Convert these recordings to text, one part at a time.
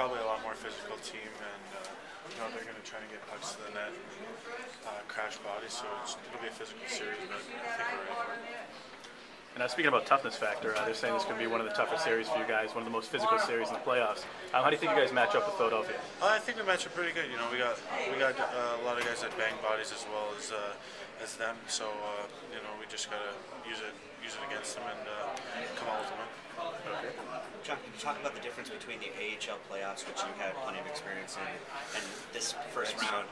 probably a lot more physical team, and they're going to try and get pucks to the net and crash bodies. So it'll be a physical series, but I think we're ready for it. And speaking about toughness factor, they're saying this could be one of the toughest series for you guys, one of the most physical series in the playoffs. How do you think you guys match up with Philadelphia? I think we match up pretty good. We got a lot of guys that bang bodies as well as them. So we just gotta use it against them and come out with a win. Okay. John, can you talk about the difference between the AHL playoffs, which you had plenty of experience in, and this first round?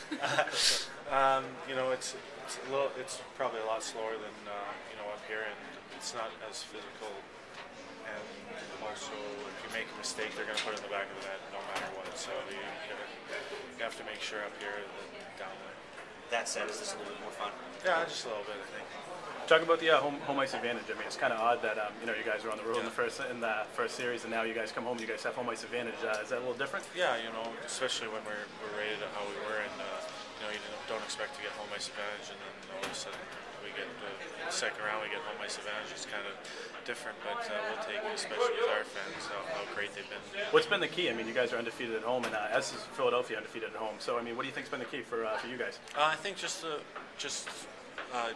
It's probably a lot slower than up here, and it's not as physical. And also, if you make a mistake, they're going to put it in the back of the net no matter what. So you have to make sure up here than down there. That said, is this a little bit more fun? Yeah, just a little bit, I think. Talk about the home ice advantage. I mean, it's kind of odd that you guys were on the road in the first series, and now you guys come home. You guys have home ice advantage. Is that a little different? Yeah, especially when we're rated how we were, and you don't expect to get home ice advantage, and then all of a sudden we get the second round, we get home ice advantage. It's kind of different, but we'll take it, especially with our fans, how great they've been. What's been the key? I mean, you guys are undefeated at home, and as is Philadelphia undefeated at home. So, I mean, what do you think's been the key for you guys? I think just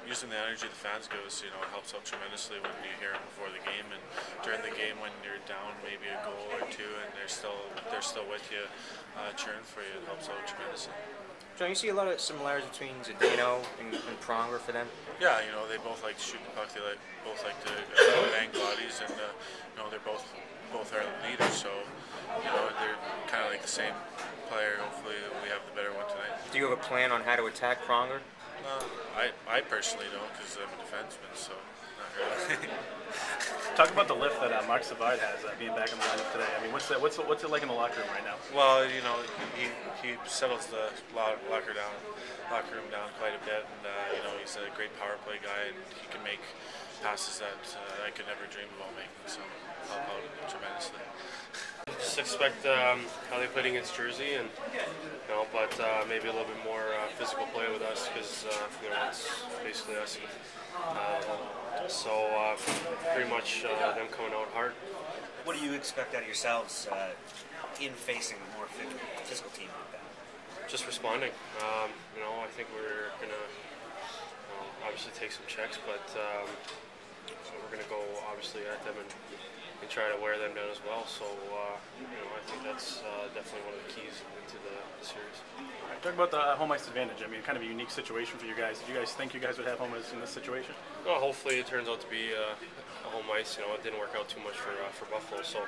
using the energy the fans give us, it helps out tremendously when you hear them before the game, and during the game when you're down maybe a goal or two, and they're still with you, cheering for you. It helps out tremendously. John, you see a lot of similarities between Zdeno and Pronger for them? Yeah, they both like to shoot the puck. They both like to bang bodies, and they're both are leaders. So they're kind of like the same player. Hopefully, we have the better one tonight. Do you have a plan on how to attack Pronger? I personally don't, because I'm a defenseman, so not really. Talk about the lift that Marc Savard has being back in the lineup today. I mean, what's it like in the locker room right now? Well, he settles the locker room down quite a bit, and he's a great power play guy, and he can make passes that I could never dream about making. So help out tremendously. Just expect how they played against Jersey, and but maybe a little bit more physical play with us, because it's basically us. So pretty much them coming out hard. What do you expect out of yourselves in facing a more physical team like that? Just responding. I think we're gonna obviously take some checks, but we're gonna go obviously at them and try to wear them down as well. So I think that's definitely one of the keys into the series. Talk about the home ice advantage. I mean, kind of a unique situation for you guys. Did you guys think you guys would have home ice in this situation? Well, hopefully it turns out to be a home ice. It didn't work out too much for Buffalo. So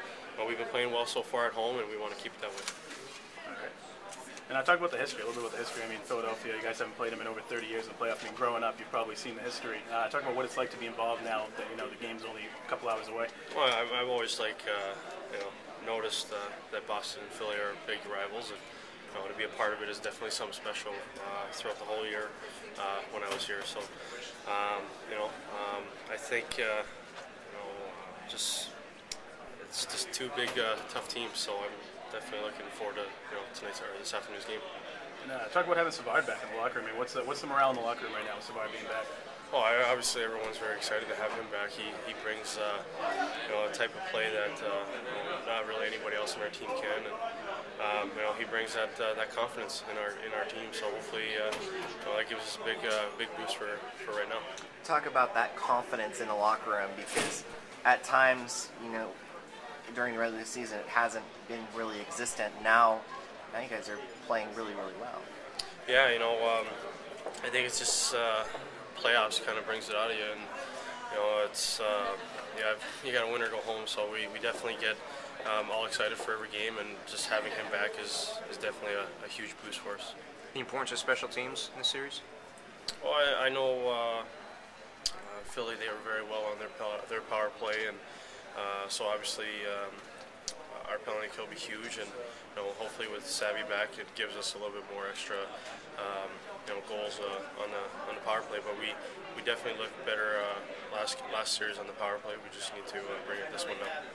we've been playing well so far at home, and we want to keep it that way. All right. And I talk about the history, a little bit about the history. I mean, Philadelphia, you guys haven't played them in over 30 years in the playoff. I mean, growing up, you've probably seen the history. Talk about what it's like to be involved now that the game's only a couple hours away. Well, I've always noticed that Boston and Philly are big rivals, and to be a part of it is definitely something special throughout the whole year when I was here. So, I think it's just two big tough teams. So I'm definitely looking forward to tonight's or this afternoon's game. And talk about having Savard back in the locker room. I mean, what's the morale in the locker room right now with Savard being back? Well, obviously everyone's very excited to have him back. He brings a type of play that not really anybody else on our team can, and he brings that confidence in our team. So hopefully that gives us a big boost for right now. Talk about that confidence in the locker room, because at times during the regular season it hasn't been really existent. Now you guys are playing really, really well. Yeah, I think it's just playoffs kind of brings it out of you, and it's you got to win or go home. So we definitely get all excited for every game, and just having him back is definitely a huge boost for us. The importance of special teams in this series? Well, I know Philly, they were very well on their power play, and so obviously our penalty kill will be huge, and hopefully with Savvy back, it gives us a little bit more extra goals on the power play. But we definitely looked better last series on the power play. We just need to bring it this one up.